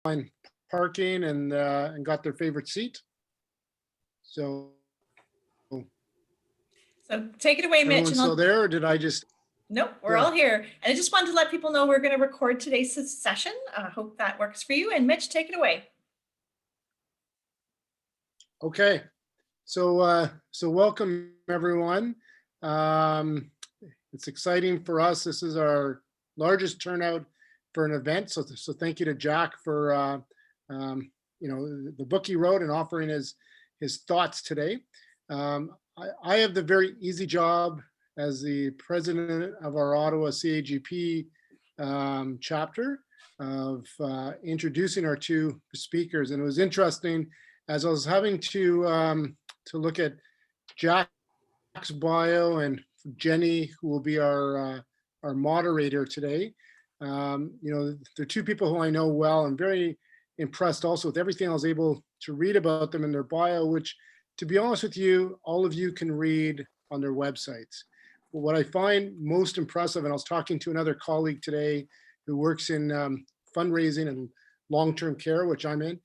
parking and got their favorite seat. So take it away, Mitch. Everyone's still there, or did I just? Nope, we're all here. And I just wanted to let people know we're going to record today's session. I hope that works for you. And Mitch, take it away. Okay, so welcome everyone. It's exciting for us. This is our largest turnout for an event. So thank you to Jack for the book he wrote and offering his thoughts today. I have the very easy job as the president of our Ottawa CAGP chapter of introducing our two speakers. And it was interesting as I was having to look at Jack's bio and Jenny, who will be our moderator today. They're two people who I know well. I'm very impressed also with everything I was able to read about them in their bio, which, to be honest with you, all of you can read on their websites. But what I find most impressive, and I was talking to another colleague today who works in fundraising and long-term care, which I'm in,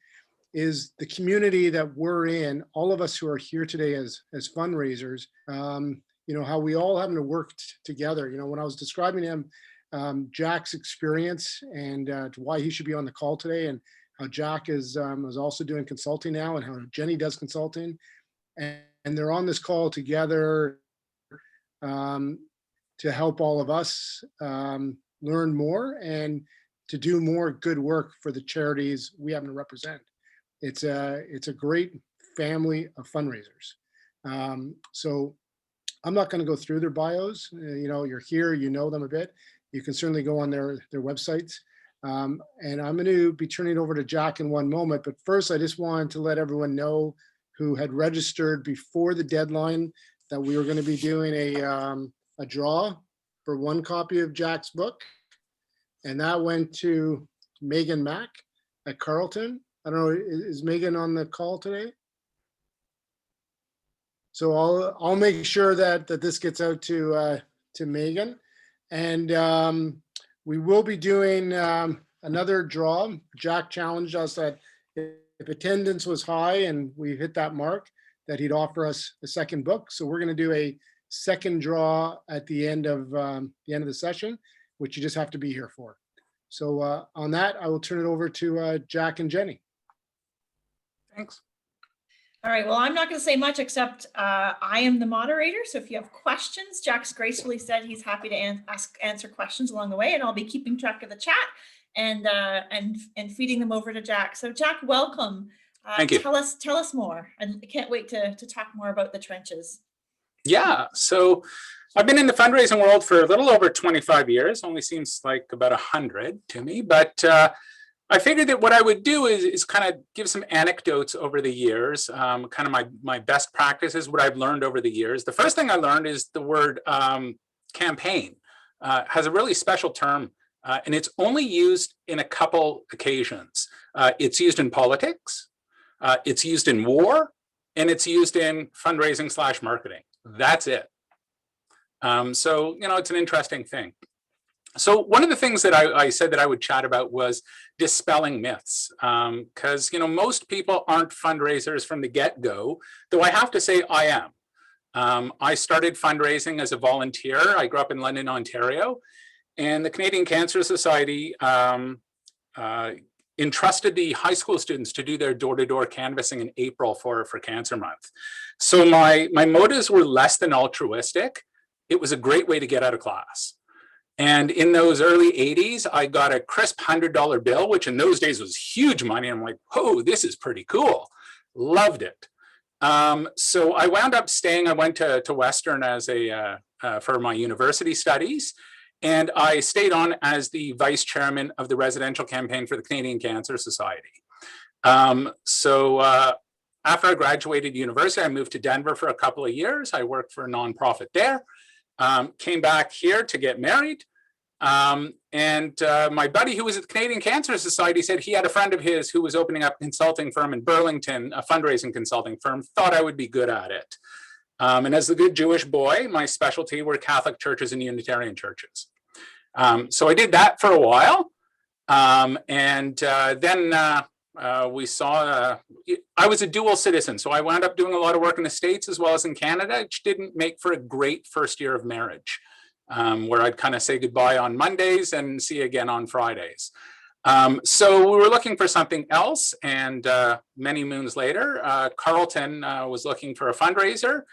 is the community that we're in, all of us who are here today as fundraisers, how we all having to work together. When I was describing him, Jack's experience and why he should be on the call today, and how Jack is also doing consulting now, and how Jenny does consulting, and they're on this call together to help all of us learn more and to do more good work for the charities we happen to represent. It's a great family of fundraisers. So I'm not going to go through their bios. You're here, you know them a bit. You can certainly go on their websites. And I'm going to be turning it over to Jack in one moment. But first, I just wanted to let everyone know who had registered before the deadline that we were going to be doing a draw for one copy of Jack's book. And that went to Megan Mack at Carleton. I don't know, is Megan on the call today? So I'll make sure that this gets out to Megan, and we will be doing another draw. Jack challenged us that if attendance was high and we hit that mark, that he'd offer us a second book. So we're going to do a second draw at the end of the session, which you just have to be here for. So on that, I will turn it over to Jack and Jenny. Thanks. All right, well, I'm not going to say much except I am the moderator. So if you have questions, Jack's gracefully said he's happy to answer questions along the way, and I'll be keeping track of the chat and feeding them over to Jack. So Jack, welcome. Thank you. Tell us more. I can't wait to talk more about the trenches. Yeah, so I've been in the fundraising world for a little over 25 years. Only seems like about 100 to me, but I figured that what I would do is kind of give some anecdotes over the years, kind of my best practices, what I've learned over the years. The first thing I learned is the word campaign has a really special term, and it's only used in a couple occasions. It's used in politics, it's used in war, and it's used in fundraising / marketing. That's it. So, it's an interesting thing. So one of the things that I said that I would chat about was dispelling myths, because most people aren't fundraisers from the get-go, though I have to say I am. I started fundraising as a volunteer. I grew up in London, Ontario, and the Canadian Cancer Society entrusted the high school students to do their door-to-door canvassing in April for Cancer Month. So my motives were less than altruistic. It was a great way to get out of class. And in those early 80s, I got a crisp $100 bill, which in those days was huge money. I'm like, whoa, this is pretty cool. Loved it. So I wound up staying. I went to Western as for my university studies. And I stayed on as the vice chairman of the residential campaign for the Canadian Cancer Society. So after I graduated university, I moved to Denver for a couple of years. I worked for a nonprofit there. Came back here to get married. My buddy who was at the Canadian Cancer Society said he had a friend of his who was opening up a consulting firm in Burlington, a fundraising consulting firm, thought I would be good at it. And as the good Jewish boy, my specialty were Catholic churches and Unitarian churches. So I did that for a while. We saw, I was a dual citizen, so I wound up doing a lot of work in the States as well as in Canada, which didn't make for a great first year of marriage, where I'd kind of say goodbye on Mondays and see you again on Fridays. So we were looking for something else, and many moons later, Carleton was looking for a fundraiser.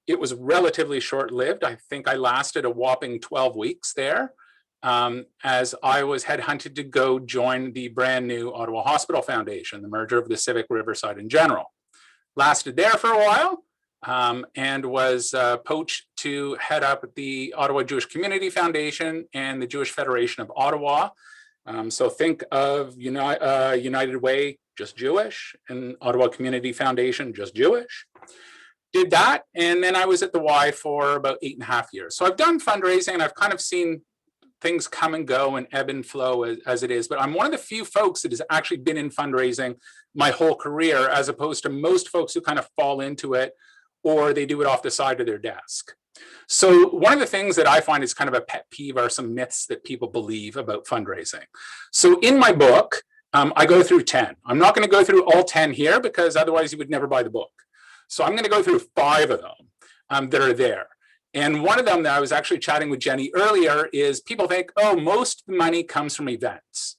It was relatively short-lived. I think I lasted a whopping 12 weeks there, as I was headhunted to go join the brand new Ottawa Hospital Foundation, the merger of the Civic Riverside in general. Lasted there for a while, and was poached to head up the Ottawa Jewish Community Foundation and the Jewish Federation of Ottawa. So think of United Way, just Jewish, and Ottawa Community Foundation, just Jewish. Did that, and then I was at the Y for about 8.5 years. So I've done fundraising, and I've kind of seen things come and go and ebb and flow as it is, but I'm one of the few folks that has actually been in fundraising my whole career, as opposed to most folks who kind of fall into it, or they do it off the side of their desk. So one of the things that I find is kind of a pet peeve are some myths that people believe about fundraising. So in my book, I go through 10. I'm not going to go through all 10 here, because otherwise you would never buy the book. So I'm going to go through 5 of them that are there. And one of them that I was actually chatting with Jenny earlier is people think, oh, most money comes from events.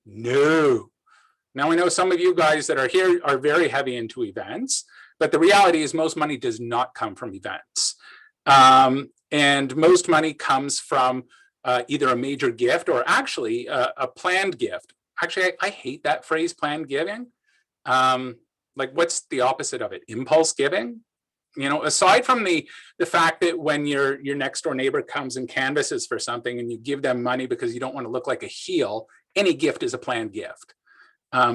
No. Now I know some of you guys that are here are very heavy into events, but the reality is most money does not come from events. And most money comes from either a major gift or actually a planned gift. Actually, I hate that phrase, planned giving. Like, what's the opposite of it? Impulse giving? You know, aside from the fact that when your next door neighbor comes and canvasses for something and you give them money because you don't want to look like a heel, any gift is a planned gift.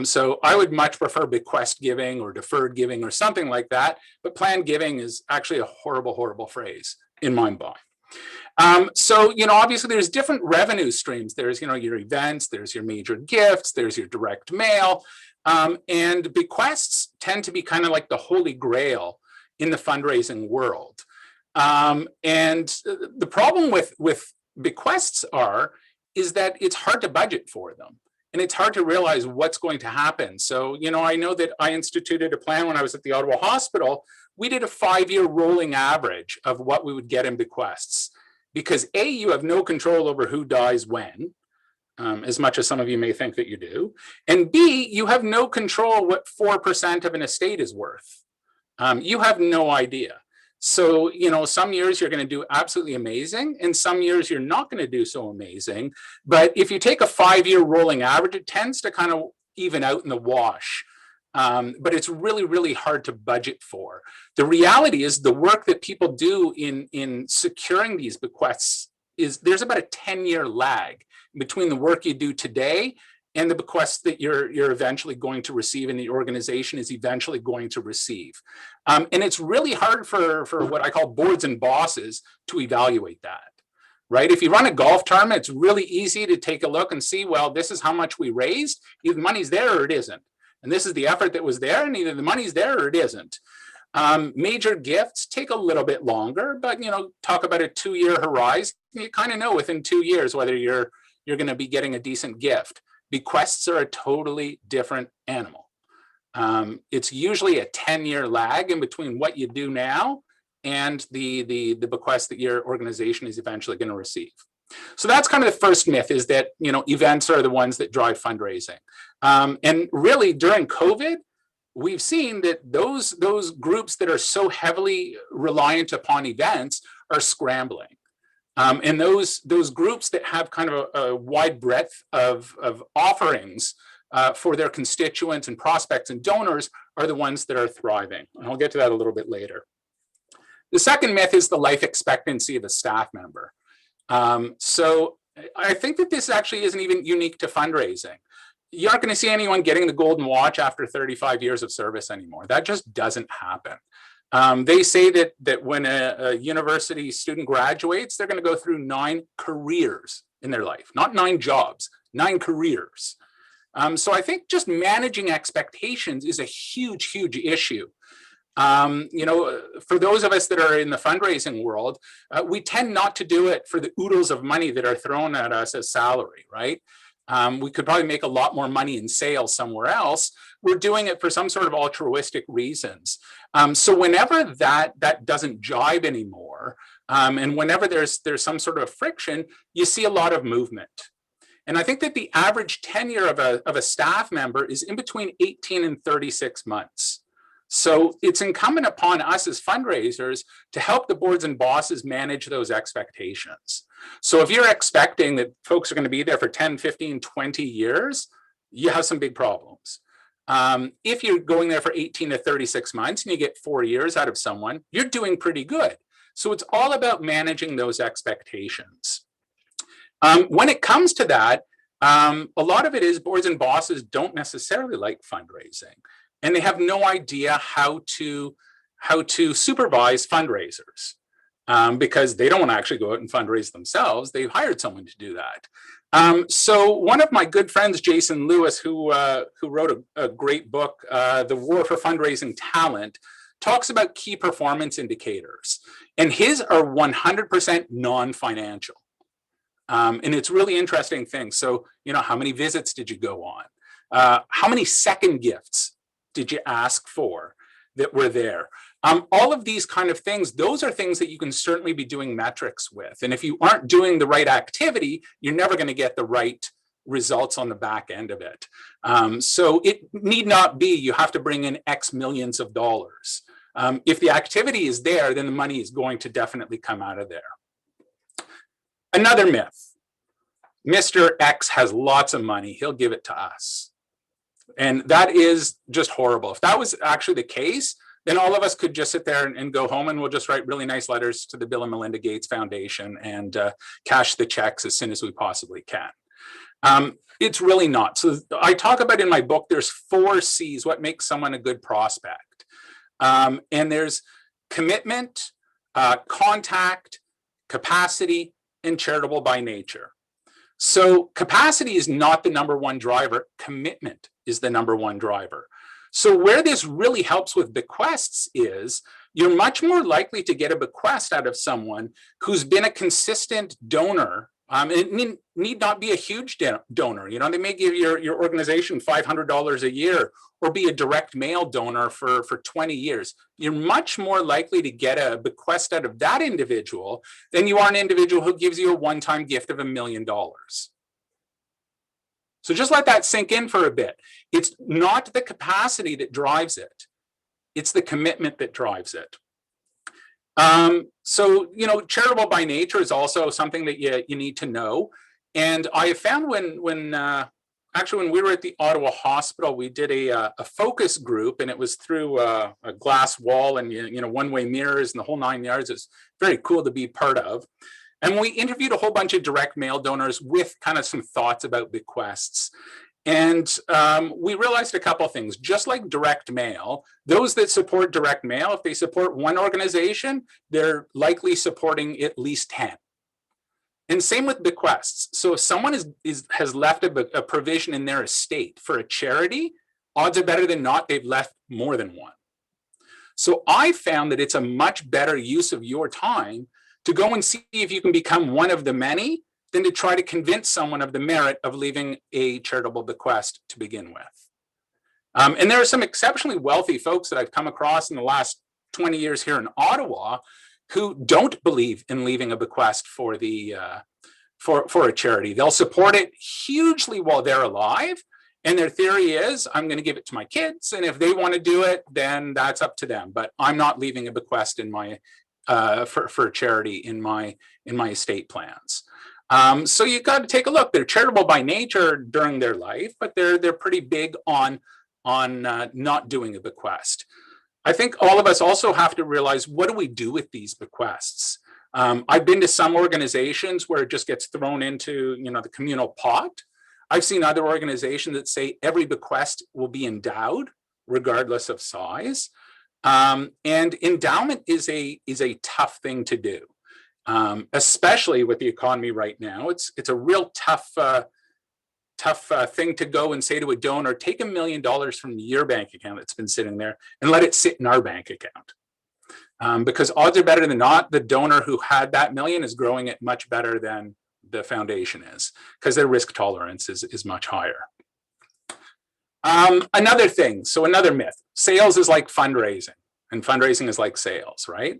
So I would much prefer bequest giving or deferred giving or something like that. But planned giving is actually a horrible, horrible phrase in my mind. So, obviously there's different revenue streams. There's, your events, there's your major gifts, there's your direct mail. And bequests tend to be kind of like the holy grail in the fundraising world. And the problem with bequests is that it's hard to budget for them. And it's hard to realize what's going to happen. So, I know that I instituted a plan when I was at the Ottawa Hospital. We did a 5-year rolling average of what we would get in bequests. Because A, you have no control over who dies when, as much as some of you may think that you do. And B, you have no control what 4% of an estate is worth. You have no idea. So, some years you're going to do absolutely amazing, and some years you're not going to do so amazing. But if you take a 5-year rolling average, it tends to kind of even out in the wash. But it's really, really hard to budget for. The reality is the work that people do in securing these bequests is there's about a 10-year lag between the work you do today and the bequests that you're eventually going to receive and the organization is eventually going to receive. And it's really hard for what I call boards and bosses to evaluate that, right? If you run a golf tournament, it's really easy to take a look and see, well, this is how much we raised. Either the money's there or it isn't. And this is the effort that was there, and either the money's there or it isn't. Major gifts take a little bit longer, but, talk about a 2-year horizon. You kind of know within 2 years whether you're going to be getting a decent gift. Bequests are a totally different animal. It's usually a 10-year lag in between what you do now and the bequest that your organization is eventually going to receive. So that's kind of the first myth, is that, events are the ones that drive fundraising. And really during COVID, we've seen that those groups that are so heavily reliant upon events are scrambling. And those groups that have kind of a wide breadth of offerings for their constituents and prospects and donors are the ones that are thriving. And I'll get to that a little bit later. The second myth is the life expectancy of a staff member. So I think that this actually isn't even unique to fundraising. You aren't going to see anyone getting the golden watch after 35 years of service anymore. That just doesn't happen. They say that when a university student graduates, they're going to go through 9 careers in their life, not 9 jobs, 9 careers. So I think just managing expectations is a huge, huge issue. For those of us that are in the fundraising world, we tend not to do it for the oodles of money that are thrown at us as salary, right? We could probably make a lot more money in sales somewhere else. We're doing it for some sort of altruistic reasons. So whenever that doesn't jibe anymore, and whenever there's some sort of friction, you see a lot of movement. And I think that the average tenure of a staff member is in between 18 and 36 months. So it's incumbent upon us as fundraisers to help the boards and bosses manage those expectations. So if you're expecting that folks are going to be there for 10, 15, 20 years, you have some big problems. If you're going there for 18 to 36 months and you get 4 years out of someone, you're doing pretty good. So it's all about managing those expectations. When it comes to that, a lot of it is boards and bosses don't necessarily like fundraising, and they have no idea how to supervise fundraisers, because they don't want to actually go out and fundraise themselves. They've hired someone to do that. So one of my good friends, Jason Lewis, who wrote a great book, The War for Fundraising Talent, talks about key performance indicators, and his are 100% non-financial. And it's really interesting things. So, how many visits did you go on? How many second gifts did you ask for that were there? All of these kind of things, those are things that you can certainly be doing metrics with. And if you aren't doing the right activity, you're never going to get the right results on the back end of it. So it need not be you have to bring in X millions of dollars. If the activity is there, then the money is going to definitely come out of there. Another myth, Mr. X has lots of money, he'll give it to us. And that is just horrible. If that was actually the case, then all of us could just sit there and go home, and we'll just write really nice letters to the Bill and Melinda Gates Foundation and cash the checks as soon as we possibly can. It's really not. So I talk about in my book, there's 4 C's, what makes someone a good prospect. And there's commitment, contact, capacity, and charitable by nature. So capacity is not the number one driver. Commitment is the number one driver. So where this really helps with bequests is you're much more likely to get a bequest out of someone who's been a consistent donor. It need not be a huge donor. They may give your organization $500 a year or be a direct mail donor for 20 years. You're much more likely to get a bequest out of that individual than you are an individual who gives you a one-time gift of $1 million. So just let that sink in for a bit. It's not the capacity that drives it. It's the commitment that drives it. So, charitable by nature is also something that you need to know. And I found when we were at the Ottawa hospital, we did a focus group, and it was through a glass wall and, one-way mirrors and the whole 9 yards. It's very cool to be part of. And we interviewed a whole bunch of direct mail donors with kind of some thoughts about bequests. And we realized a couple of things. Just like direct mail, those that support direct mail, if they support one organization, they're likely supporting at least 10. And same with bequests. So if someone has left a provision in their estate for a charity, odds are better than not they've left more than one. So I found that it's a much better use of your time to go and see if you can become one of the many than to try to convince someone of the merit of leaving a charitable bequest to begin with. And there are some exceptionally wealthy folks that I've come across in the last 20 years here in Ottawa who don't believe in leaving a bequest for a charity. They'll support it hugely while they're alive. And their theory is, I'm going to give it to my kids. And if they want to do it, then that's up to them. But I'm not leaving a bequest in my for charity in my estate plans. So you've got to take a look. They're charitable by nature during their life, but they're pretty big on not doing a bequest. I think all of us also have to realize, what do we do with these bequests? I've been to some organizations where it just gets thrown into the communal pot. I've seen other organizations that say every bequest will be endowed regardless of size. And endowment is a tough thing to do. Especially with the economy right now. It's a real tough thing to go and say to a donor, take $1 million from your bank account that's been sitting there and let it sit in our bank account. Because odds are better than not, the donor who had that million is growing it much better than the foundation is, because their risk tolerance is much higher. Another thing, so another myth, sales is like fundraising and fundraising is like sales, right?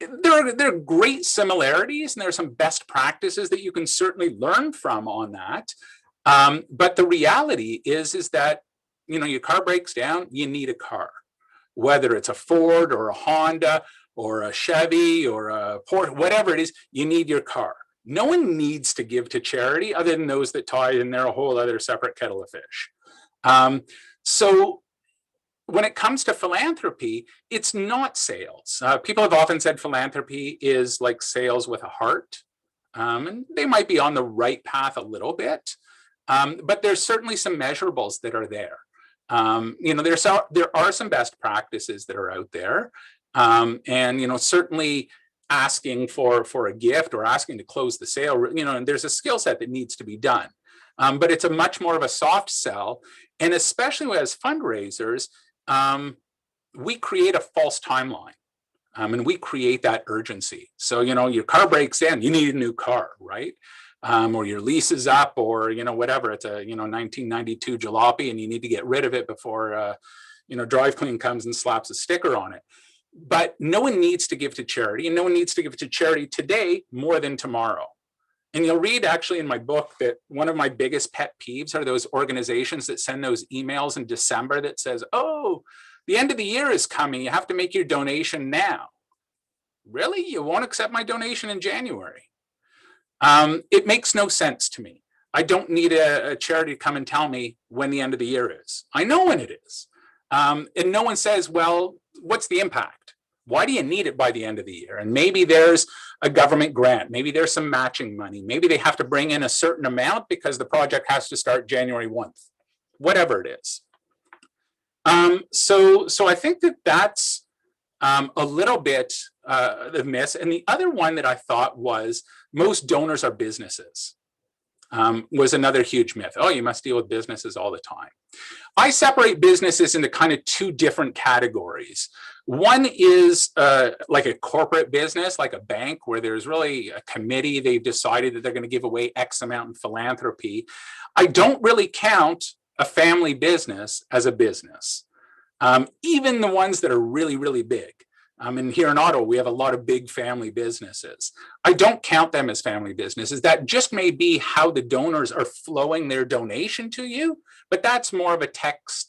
There are great similarities and there are some best practices that you can certainly learn from on that. But the reality is that, you know, your car breaks down, you need a car, whether it's a Ford or a Honda or a Chevy or a Porsche, whatever it is, you need your car. No one needs to give to charity other than those that tithe, and they're a whole other separate kettle of fish. So when it comes to philanthropy, it's not sales. People have often said philanthropy is like sales with a heart, and they might be on the right path a little bit, but there's certainly some measurables that are there. You know, there are some best practices that are out there, and you know, certainly asking for a gift or asking to close the sale, you know, and there's a skill set that needs to be done, but it's a much more of a soft sell, and especially as fundraisers. We create a false timeline, and we create that urgency. So, you know, your car breaks down, you need a new car, right? Or your lease is up, or, you know, whatever, it's a, you know, 1992 jalopy and you need to get rid of it before, you know, Drive Clean comes and slaps a sticker on it. But no one needs to give to charity, and no one needs to give to charity today more than tomorrow. And you'll read actually in my book that one of my biggest pet peeves are those organizations that send those emails in December that says, oh, the end of the year is coming, you have to make your donation now. Really? You won't accept my donation in January? It makes no sense to me. I don't need a charity to come and tell me when the end of the year is. I know when it is. And no one says, well, what's the impact? Why do you need it by the end of the year? And maybe there's a government grant, maybe there's some matching money, maybe they have to bring in a certain amount because the project has to start January 1st, whatever it is. So I think that that's a little bit the miss. And the other one that I thought was most donors are businesses. Was another huge myth. Oh, you must deal with businesses all the time. I separate businesses into kind of two different categories. One is like a corporate business, like a bank, where there's really a committee. They've decided that they're going to give away X amount in philanthropy. I don't really count a family business as a business, even the ones that are really, really big. And here in Ottawa, we have a lot of big family businesses. I don't count them as family businesses. That just may be how the donors are flowing their donation to you, but that's more of a tax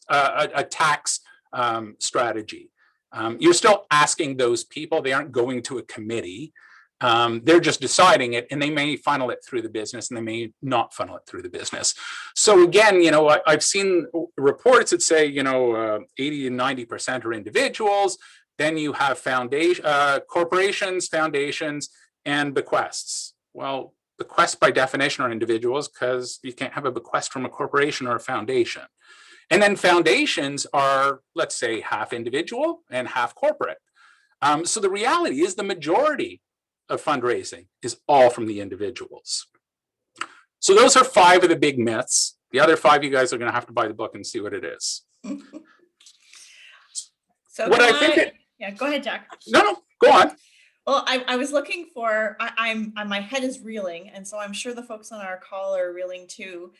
strategy. You're still asking those people. They aren't going to a committee. They're just deciding it, and they may funnel it through the business and they may not funnel it through the business. So again, you know, I've seen reports that say, you know, 80 to 90% are individuals. Then you have corporations, foundations, and bequests. Well, bequests by definition are individuals because you can't have a bequest from a corporation or a foundation. And then foundations are, let's say, half individual and half corporate. So the reality is the majority of fundraising is all from the individuals. So those are 5 of the big myths. The other 5, you guys are going to have to buy the book and see what it is. So what I think yeah, go ahead, Jack. No, go on. Well, I was looking for, my head is reeling, and so I'm sure the folks on our call are reeling too.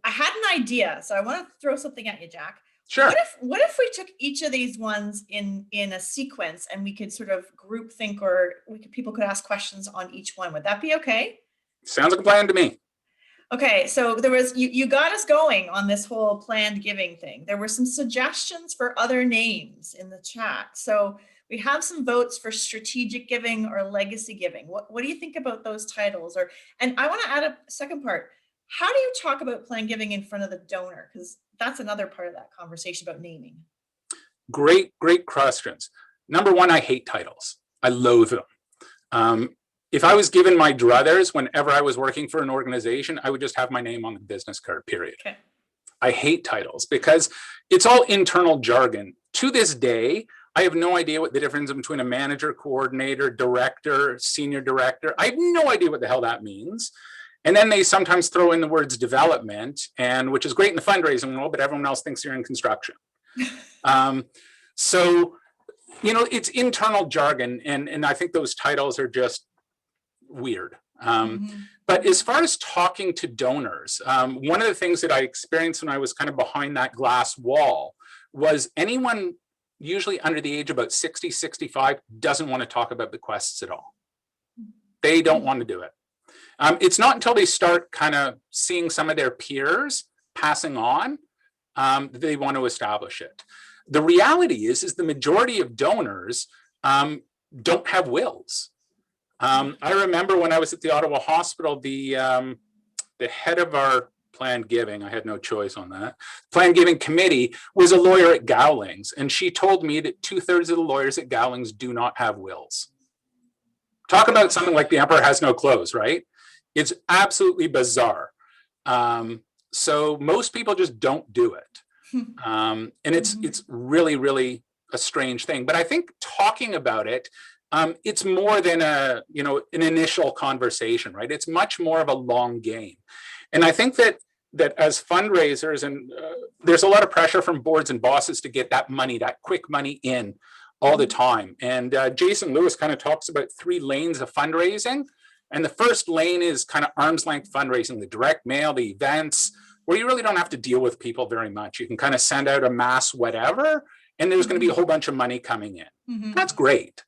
I had an idea, so I want to throw something at you, Jack. Sure. What if we took each of these ones in a sequence and we could sort of group think, or people could ask questions on each one? Would that be okay? Sounds like a plan to me. Okay, so there was, you got us going on this whole planned giving thing. There were some suggestions for other names in the chat. So we have some votes for strategic giving or legacy giving. What do you think about those titles? And I want to add a second part. How do you talk about planned giving in front of the donor? Because that's another part of that conversation about naming. Great questions. Number one, I hate titles. I loathe them. If I was given my druthers whenever I was working for an organization, I would just have my name on the business card, period. Okay. I hate titles because it's all internal jargon. To this day, I have no idea what the difference between a manager, coordinator, director, senior director. I have no idea what the hell that means. And then they sometimes throw in the words development, and which is great in the fundraising world, but everyone else thinks you're in construction. So, you know, it's internal jargon, and I think those titles are just weird. But as far as talking to donors, one of the things that I experienced when I was kind of behind that glass wall was anyone usually under the age of about 60, 65 doesn't want to talk about bequests at all. They don't want to do it. It's not until they start kind of seeing some of their peers passing on that they want to establish it. The reality is the majority of donors don't have wills. I remember when I was at the Ottawa Hospital, the head of our planned giving, I had no choice on that, planned giving committee was a lawyer at Gowlings. And she told me that 2/3 of the lawyers at Gowlings do not have wills. Talk about something like the emperor has no clothes, right? It's absolutely bizarre. So most people just don't do it. And it's really, really a strange thing. But I think talking about it, it's more than an initial conversation, right? It's much more of a long game. And I think that as fundraisers, and there's a lot of pressure from boards and bosses to get that money, that quick money in all the time. And Jason Lewis kind of talks about 3 lanes of fundraising. And the first lane is kind of arm's length fundraising, the direct mail, the events, where you really don't have to deal with people very much. You can kind of send out a mass whatever, and there's going to be a whole bunch of money coming in. That's great.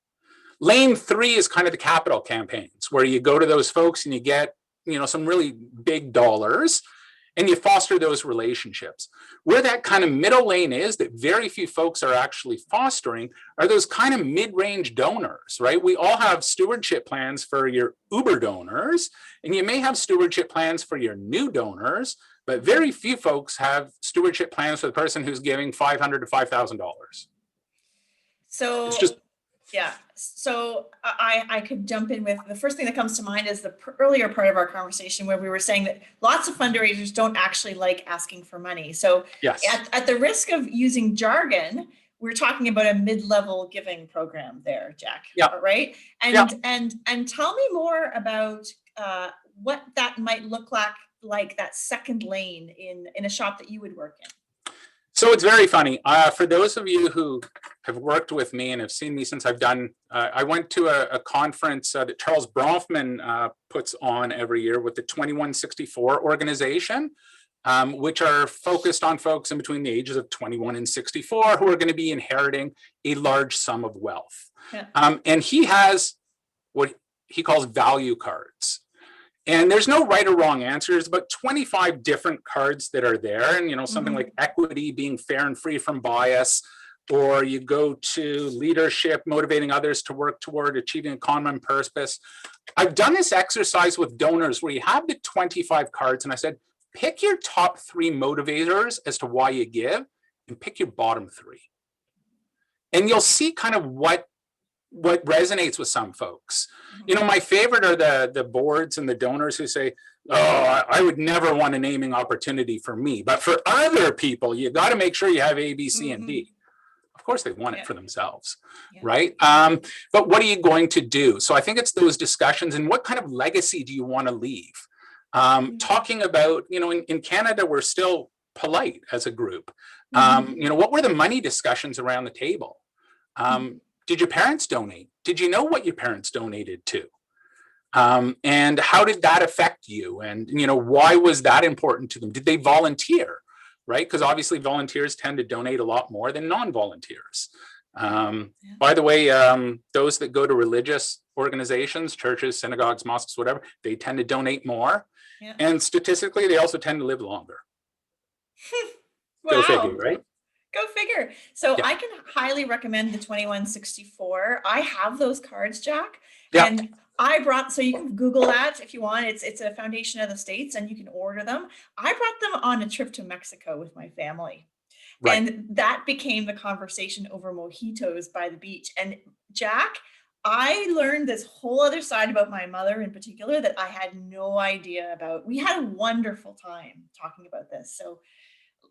Lane 3 is kind of the capital campaigns, where you go to those folks and you get, some really big dollars, and you foster those relationships. Where that kind of middle lane is that very few folks are actually fostering are those kind of mid-range donors, right? We all have stewardship plans for your Uber donors, and you may have stewardship plans for your new donors, but very few folks have stewardship plans for the person who's giving $500 to $5,000. So it's just, yeah, so I could jump in with the first thing that comes to mind is the earlier part of our conversation where we were saying that lots of fundraisers don't actually like asking for money. So yes. At the risk of using jargon, we're talking about a mid-level giving program there, Jack. Yeah. Right. And tell me more about what that might look like that second lane in a shop that you would work in. So it's very funny. For those of you who have worked with me and have seen me since I've done, I went to a conference that Charles Bronfman puts on every year with the 2164 organization, which are focused on folks in between the ages of 21 and 64 who are going to be inheriting a large sum of wealth. Yeah. And he has what he calls value cards. And there's no right or wrong answer. There's about 25 different cards that are there. And, something like equity, being fair and free from bias, or you go to leadership, motivating others to work toward achieving a common purpose. I've done this exercise with donors where you have the 25 cards, and I said, pick your top 3 motivators as to why you give, and pick your bottom 3. And you'll see kind of what resonates with some folks. My favorite are the boards and the donors who say, oh, I would never want a naming opportunity for me, but for other people, you got to make sure you have A, B, C, and D. Of course, they want it for themselves, right? But what are you going to do? So I think it's those discussions and what kind of legacy do you want to leave? Talking about, in Canada, we're still polite as a group. What were the money discussions around the table? Did your parents donate? Did you know what your parents donated to? And how did that affect you? And, why was that important to them? Did they volunteer? Right? Because obviously volunteers tend to donate a lot more than non-volunteers. By the way, those that go to religious organizations, churches, synagogues, mosques, whatever, they tend to donate more. Yeah. And statistically, they also tend to live longer. Wow. Go figure, right? Go figure. So I can highly recommend the 2164. I have those cards, Jack. Yeah. And so you can Google that if you want. It's a foundation of the States and you can order them. I brought them on a trip to Mexico with my family. Right. And that became the conversation over mojitos by the beach. And Jack, I learned this whole other side about my mother in particular that I had no idea about. We had a wonderful time talking about this. So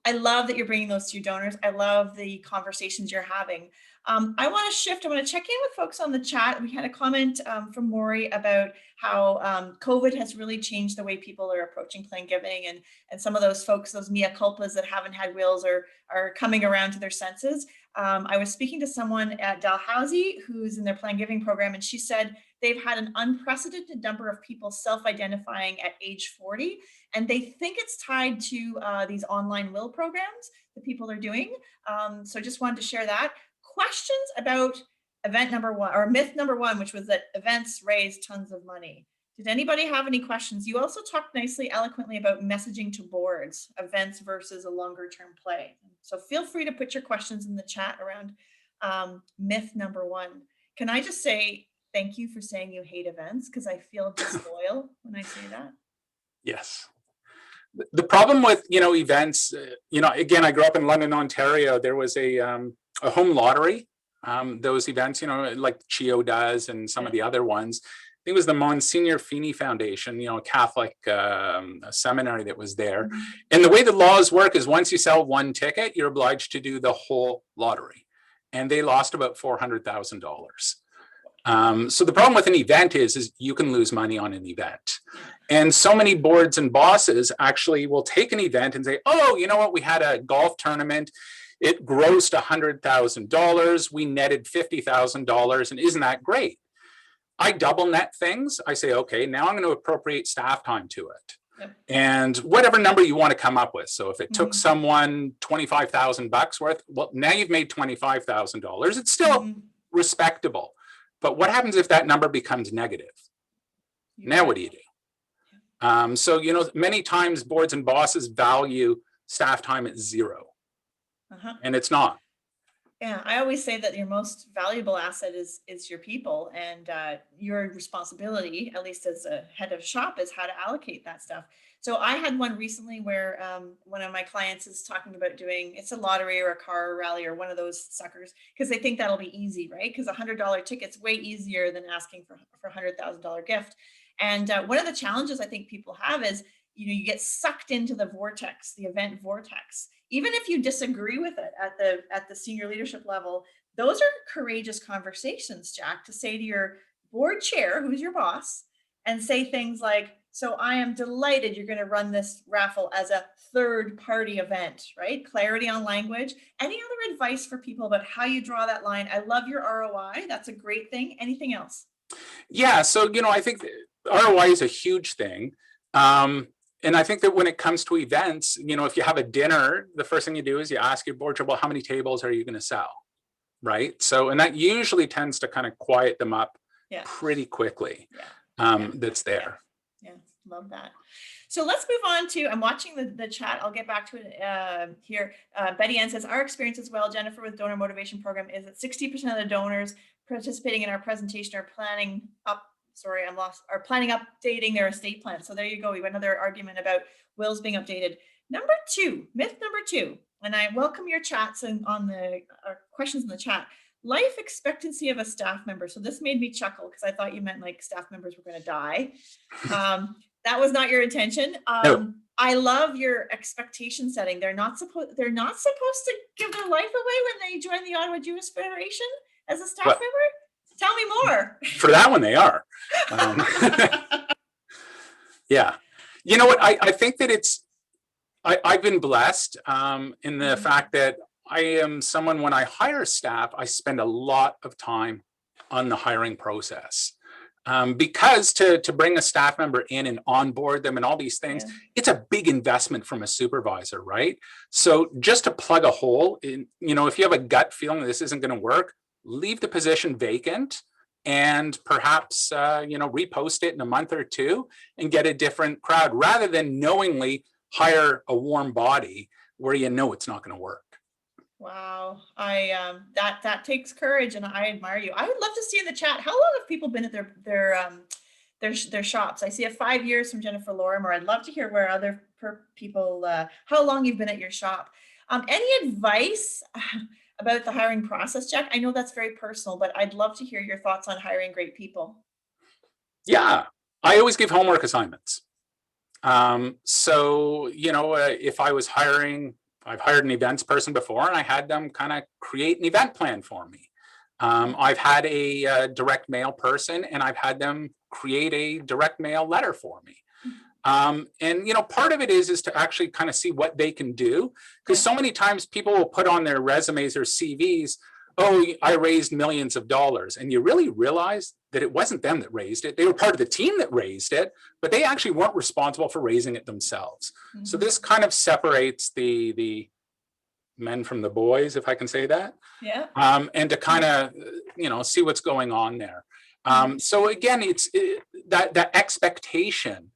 I love that you're bringing those to your donors. I love the conversations you're having. I want to shift. I want to check in with folks on the chat. We had a comment from Maury about how COVID has really changed the way people are approaching planned giving, and some of those folks, those mea culpas that haven't had wills, are coming around to their senses. I was speaking to someone at Dalhousie who's in their planned giving program, and she said they've had an unprecedented number of people self-identifying at age 40, and they think it's tied to these online will programs that people are doing. So just wanted to share that. Questions about event number one, or myth number one, which was that events raise tons of money. Did anybody have any questions? You also talked nicely, eloquently about messaging to boards, events versus a longer term play. So feel free to put your questions in the chat around myth number one. Can I just say thank you for saying you hate events, because I feel disloyal when I say that. Yes. The problem with, events, again, I grew up in London, Ontario. There was a home lottery. Those events, like CHIO does and some of the other ones. I think it was the Monsignor Feeney Foundation, a Catholic seminary that was there. Mm-hmm. And the way the laws work is once you sell one ticket, you're obliged to do the whole lottery. And they lost about $400,000. So the problem with an event is you can lose money on an event. And so many boards and bosses actually will take an event and say, oh, you know what, we had a golf tournament. It grossed $100,000. We netted $50,000. And isn't that great? I double net things. I say, okay, now I'm going to appropriate staff time to it. Yep. And whatever number you want to come up with. So if it took someone $25,000 worth, well, now you've made $25,000. It's still respectable. But what happens if that number becomes negative? Now what do you do? So, many times boards and bosses value staff time at 0. And it's not. Yeah, I always say that your most valuable asset is your people, and your responsibility, at least as a head of shop, is how to allocate that stuff. So I had one recently where one of my clients is talking about doing, it's a lottery or a car rally or one of those suckers, because they think that'll be easy, right? Because $100 ticket's way easier than asking for a $100,000 gift. And one of the challenges I think people have is, you get sucked into the vortex, the event vortex. Even if you disagree with it at the senior leadership level, those are courageous conversations, Jack, to say to your board chair, who's your boss, and say things like, so I am delighted you're going to run this raffle as a third party event, right? Clarity on language. Any other advice for people about how you draw that line? I love your ROI. That's a great thing. Anything else? Yeah. So, I think ROI is a huge thing. And I think that when it comes to events, if you have a dinner, the first thing you do is you ask your board chair, well, how many tables are you going to sell? Right. So, and that usually tends to kind of quiet them up pretty quickly. That's there. Yeah. Love that. So let's move on to, I'm watching the chat. I'll get back to it here. Betty Ann says, our experience as well, Jennifer, with donor motivation program is that 60% of the donors participating in our presentation are planning updating their estate plan. So there you go. We have another argument about wills being updated. Myth number two, and I welcome your chats on the questions in the chat. Life expectancy of a staff member. So this made me chuckle because I thought you meant like staff members were going to die. That was not your intention. No. I love your expectation setting. They're not supposed to give their life away when they join the Ottawa Jewish Federation as a staff member. Tell me more. For that one, they are. Yeah. You know what? I think that I've been blessed in the fact that I am someone, when I hire staff, I spend a lot of time on the hiring process. Because to bring a staff member in and onboard them and all these things, it's a big investment from a supervisor, right? So just to plug a hole in, if you have a gut feeling that this isn't going to work, leave the position vacant and perhaps, repost it in a month or two and get a different crowd rather than knowingly hire a warm body where it's not going to work. Wow. That takes courage, and I admire you. I would love to see in the chat, how long have people been at their shops? I see a 5 years from Jennifer Lorimer. I'd love to hear where other people, how long you've been at your shop. Any advice about the hiring process, Jack? I know that's very personal, but I'd love to hear your thoughts on hiring great people. Yeah, I always give homework assignments. So, if I was I've hired an events person before, and I had them kind of create an event plan for me. I've had a direct mail person, and I've had them create a direct mail letter for me. And part of it is to actually kind of see what they can do, because so many times people will put on their resumes or CVs, oh, I raised millions of dollars. And you really realize that it wasn't them that raised it. They were part of the team that raised it, but they actually weren't responsible for raising it themselves. Mhm. So this kind of separates the men from the boys, if I can say that. Yeah. And to kind of, see what's going on there. So again, it's that expectation.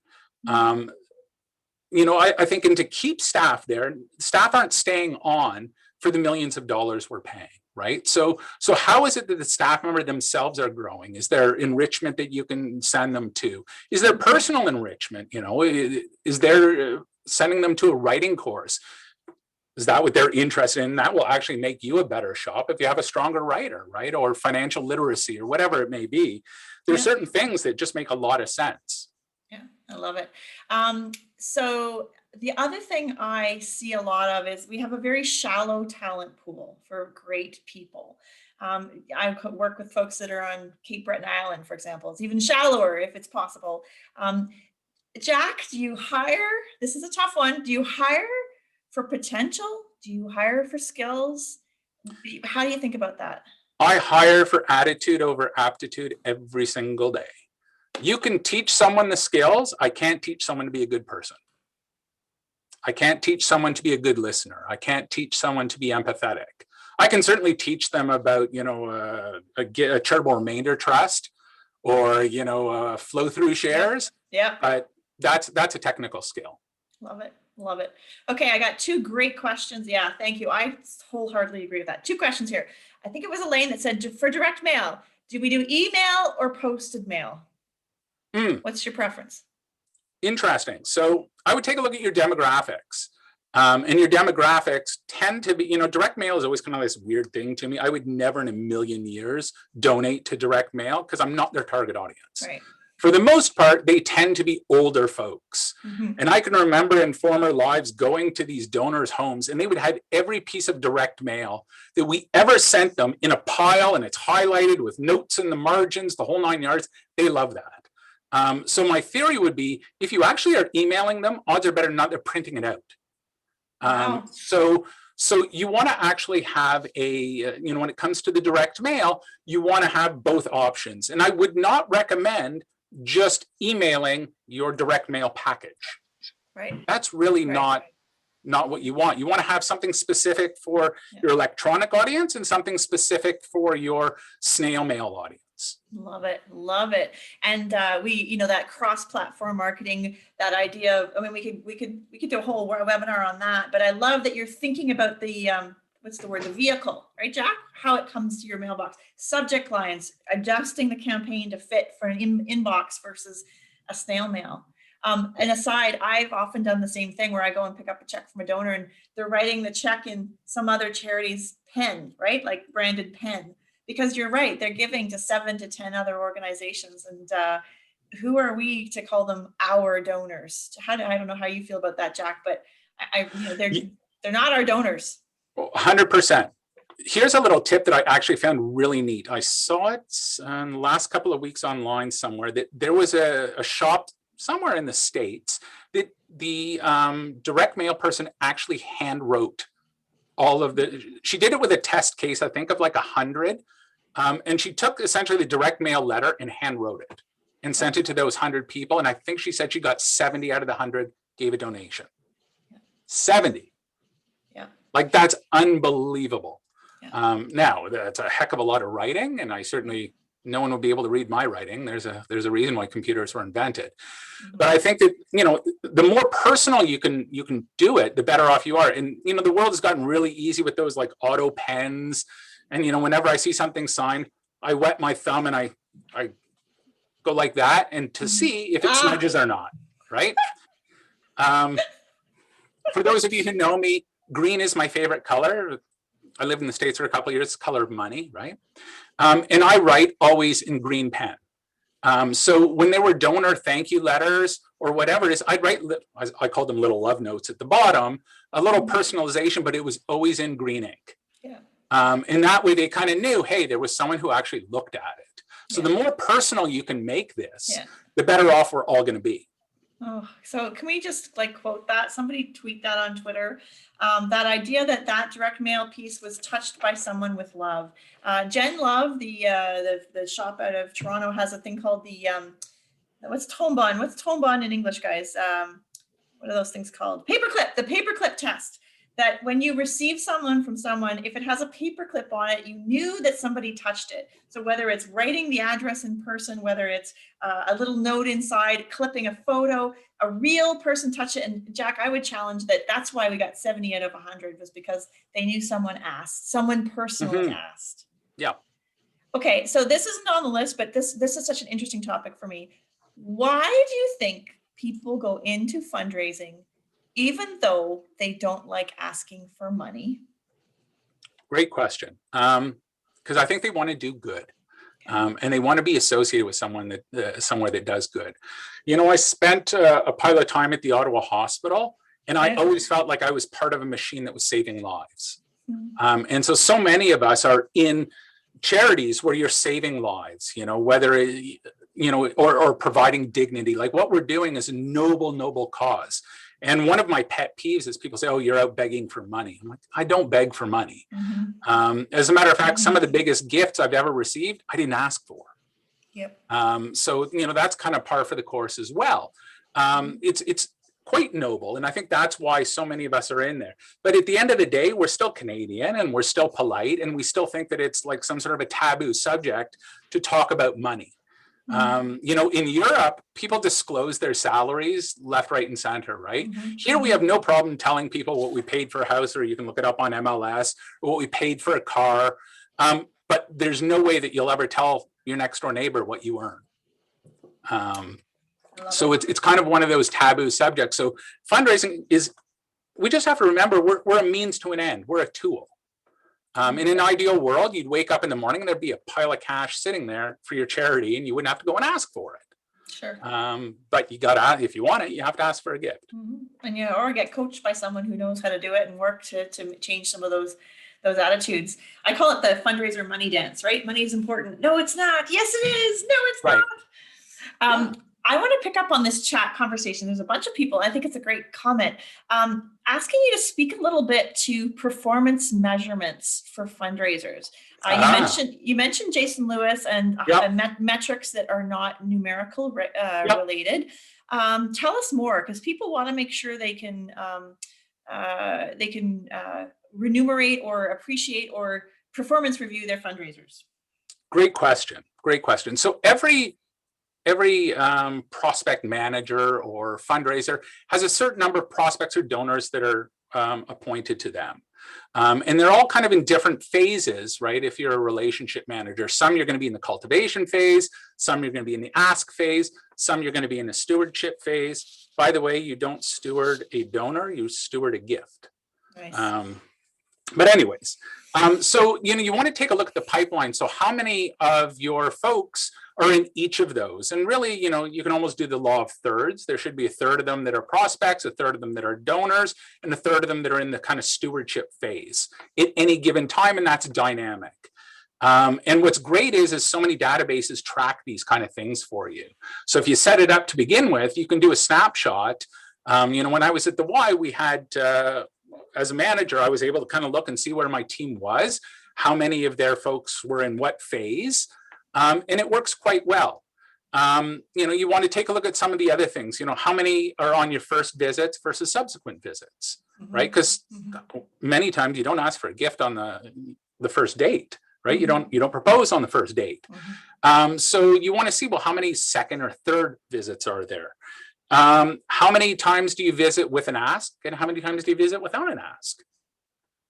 I think, and to keep staff there, staff aren't staying on for the millions of dollars we're paying, right? So how is it that the staff member themselves are growing? Is there enrichment that you can send them to? Is there personal enrichment? Is there sending them to a writing course? Is that what they're interested in? That will actually make you a better shop if you have a stronger writer, right? Or financial literacy or whatever it may be. There's certain things that just make a lot of sense. Yeah, I love it. So the other thing I see a lot of is we have a very shallow talent pool for great people. I work with folks that are on Cape Breton Island, for example. It's even shallower if it's possible. Jack, do you hire? This is a tough one. Do you hire for potential? Do you hire for skills? How do you think about that? I hire for attitude over aptitude every single day. You can teach someone the skills. I can't teach someone to be a good person. I can't teach someone to be a good listener. I can't teach someone to be empathetic. I can certainly teach them about, a charitable remainder trust or, flow through shares. Yeah. But that's a technical skill. Love it. Love it. Okay, I got two great questions. Yeah, thank you. I wholeheartedly agree with that. Two questions here. I think it was Elaine that said, for direct mail, do we do email or posted mail? What's your preference? Interesting. So I would take a look at your demographics. And your demographics tend to be, direct mail is always kind of this weird thing to me. I would never in a million years donate to direct mail because I'm not their target audience. Right. For the most part, they tend to be older folks. Mm-hmm. And I can remember in former lives going to these donors' homes and they would have every piece of direct mail that we ever sent them in a pile and it's highlighted with notes in the margins, the whole 9 yards. They love that. So my theory would be if you actually are emailing them, odds are better not they're printing it out. Wow. So you want to actually have when it comes to the direct mail, you want to have both options. And I would not recommend just emailing your direct mail package. Right. That's really not what you want. You want to have something specific for your electronic audience and something specific for your snail mail audience. Love it. Love it. And we, that cross-platform marketing, that idea of, we could do a whole webinar on that, but I love that you're thinking about the, the vehicle, right, Jack? How it comes to your mailbox, subject lines, adjusting the campaign to fit for an inbox versus a snail mail. And aside, I've often done the same thing where I go and pick up a check from a donor and they're writing the check in some other charity's pen, right? Like branded pen. Because you're right, they're giving to 7 to 10 other organizations, and who are we to call them our donors? I don't know how you feel about that, Jack, but they're not our donors. 100%. Here's a little tip that I actually found really neat. I saw it in the last couple of weeks online somewhere that there was a shop somewhere in the States that the direct mail person actually hand wrote all of she did it with a test case, I think of like 100. And she took essentially the direct mail letter and hand wrote it and sent it to those 100 people. And I think she said she got 70 out of the 100 gave a donation. 70. Yeah. Like that's unbelievable. Yeah. Now that's a heck of a lot of writing. And I certainly, no one will be able to read my writing. There's a reason why computers were invented. Mm-hmm. But I think that, the more personal you can do it, the better off you are. And, the world has gotten really easy with those like auto pens. And, whenever I see something signed, I wet my thumb and I go like that and to see if it smudges or not, right? For those of you who know me, green is my favorite color. I lived in the States for a couple of years, color of money, right? And I write always in green pen. So when there were donor thank you letters or whatever it is, I'd write, I called them little love notes at the bottom, a little personalization, but it was always in green ink. Yeah. And that way they kind of knew, hey, there was someone who actually looked at it. So the more personal you can make this, the better off we're all going to be. Oh, so can we just like quote that? Somebody tweet that on Twitter. That idea that that direct mail piece was touched by someone with love. Jen Love, the shop out of Toronto, has a thing called the what's tone bond? What's tone bond in English, guys? What are those things called? Paperclip, the paperclip test. That when you receive someone from someone, if it has a paperclip on it, you knew that somebody touched it. So whether it's writing the address in person, whether it's a little note inside, clipping a photo, a real person touched it. And Jack, I would challenge that. That's why we got 70 out of 100, was because they knew someone asked, someone personally asked. Yeah. Okay, so this isn't on the list, but this is such an interesting topic for me. Why do you think people go into fundraising even though they don't like asking for money? Great question. Because I think they want to do good. And they want to be associated with someone that somewhere that does good. You know, I spent a pile of time at the Ottawa hospital, and I always felt like I was part of a machine that was saving lives. And so many of us are in charities where you're saving lives, you know, whether it, you know, or providing dignity. Like what we're doing is a noble cause. And one of my pet peeves is people say, oh, you're out begging for money. I'm like, I don't beg for money. As a matter of fact, some of the biggest gifts I've ever received, I didn't ask for. Yep. So, you know, that's kind of par for the course as well. It's quite noble. And I think that's why so many of us are in there. But at the end of the day, we're still Canadian and we're still polite. And we still think that it's like some sort of a taboo subject to talk about money. You know, in Europe, people disclose their salaries left, right, and center, right? Here we have no problem telling people what we paid for a house, or you can look it up on MLS, or what we paid for a car. But there's no way that you'll ever tell your next door neighbor what you earn. So it's kind of one of those taboo subjects. So fundraising is, we just have to remember, we're a means to an end. We're a tool. In an ideal world, you'd wake up in the morning and there'd be a pile of cash sitting there for your charity and you wouldn't have to go and ask for it. Sure. But you gotta, if you want it, you have to ask for a gift. And you know, or get coached by someone who knows how to do it and work to change some of those attitudes. I call it the fundraiser money dance, right? Money is important. No, it's not. Yes, it is. No, it's not. I want to pick up on this chat conversation. There's a bunch of people. I think it's a great comment. Asking you to speak a little bit to performance measurements for fundraisers. You mentioned Jason Lewis and metrics that are not numerical related. Tell us more, because people want to make sure they can remunerate or appreciate or performance review their fundraisers. Great question. So every prospect manager or fundraiser has a certain number of prospects or donors that are appointed to them. And they're all kind of in different phases, right? If you're a relationship manager, some you're going to be in the cultivation phase, some you're going to be in the ask phase, some you're going to be in the stewardship phase. By the way, you don't steward a donor, you steward a gift. Nice. But anyways, so, you know, you want to take a look at the pipeline. So how many of your folks are in each of those? And really, you know, you can almost do the law of thirds. There should be a third of them that are prospects, a third of them that are donors, and a third of them that are in the kind of stewardship phase at any given time, and that's dynamic. And what's great is so many databases track these kind of things for you. So if you set it up to begin with, you can do a snapshot. You know, when I was at the Y, we had, as a manager, I was able to kind of look and see where my team was, how many of their folks were in what phase. And it works quite well. You know, you want to take a look at some of the other things, you know, how many are on your first visits versus subsequent visits, right? Because many times you don't ask for a gift on the first date, right? You don't propose on the first date. So you want to see, well, how many second or third visits are there? How many times do you visit with an ask, and how many times do you visit without an ask?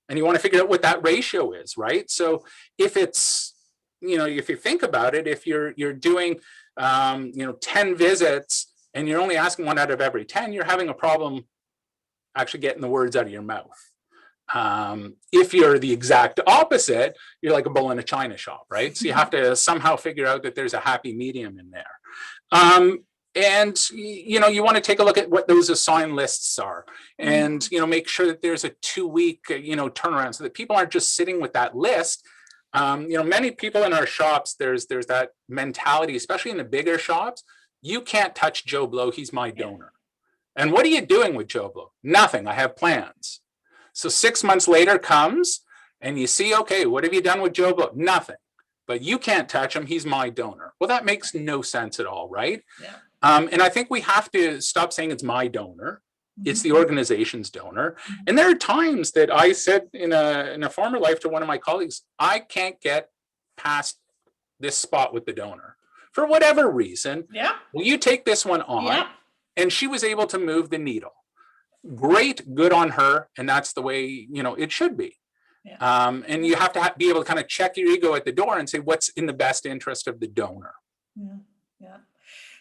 And you want to figure out what that ratio is, right? So if it's, you know, if you think about it, if you're doing, you know, 10 visits and you're only asking one out of every 10, you're having a problem actually getting the words out of your mouth. If you're the exact opposite, you're like a bull in a china shop, right? So you have to somehow figure out that there's a happy medium in there. And, you know, you want to take a look at what those assigned lists are and, you know, make sure that there's a 2-week, you know, turnaround so that people aren't just sitting with that list. You know, many people in our shops, there's that mentality, especially in the bigger shops, you can't touch Joe Blow, he's my donor. And what are you doing with Joe Blow? Nothing. I have plans. So 6 months later comes and you see, okay, what have you done with Joe Blow? Nothing. But you can't touch him. He's my donor. Well, that makes no sense at all, right? Yeah. And I think we have to stop saying it's my donor. It's the organization's donor. And there are times that I said in a former life to one of my colleagues, I can't get past this spot with the donor for whatever reason. Yeah. Will you take this one on? Yeah. And she was able to move the needle. Great, good on her. And that's the way, it should be. Yeah. And you have to be able to kind of check your ego at the door and say, what's in the best interest of the donor? Yeah. Yeah.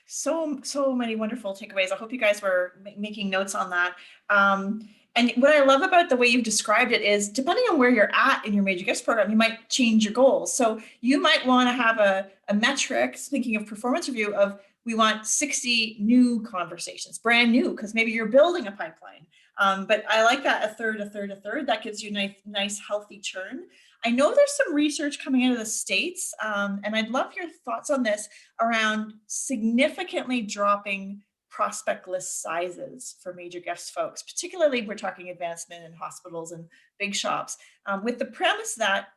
So many wonderful takeaways. I hope you guys were making notes on that. And what I love about the way you've described it is, depending on where you're at in your major gifts program, you might change your goals. So you might want to have a metric, thinking of performance review, of we want 60 new conversations, brand new, because maybe you're building a pipeline. But I like that, a third. That gives you nice healthy churn. I know there's some research coming out of the States, and I'd love your thoughts on this, around significantly dropping prospect list sizes for major gifts folks, particularly we're talking advancement in hospitals and big shops, with the premise that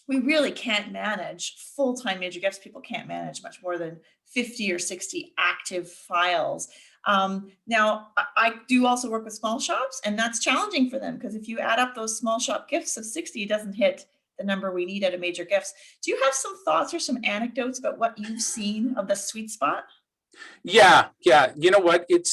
we really can't manage, full-time major gifts people can't manage much more than 50 or 60 active files. Now, I do also work with small shops, and that's challenging for them, because if you add up those small shop gifts of 60, it doesn't hit the number we need out of major gifts. Do you have some thoughts or some anecdotes about what you've seen of the sweet spot? Yeah. You know what? It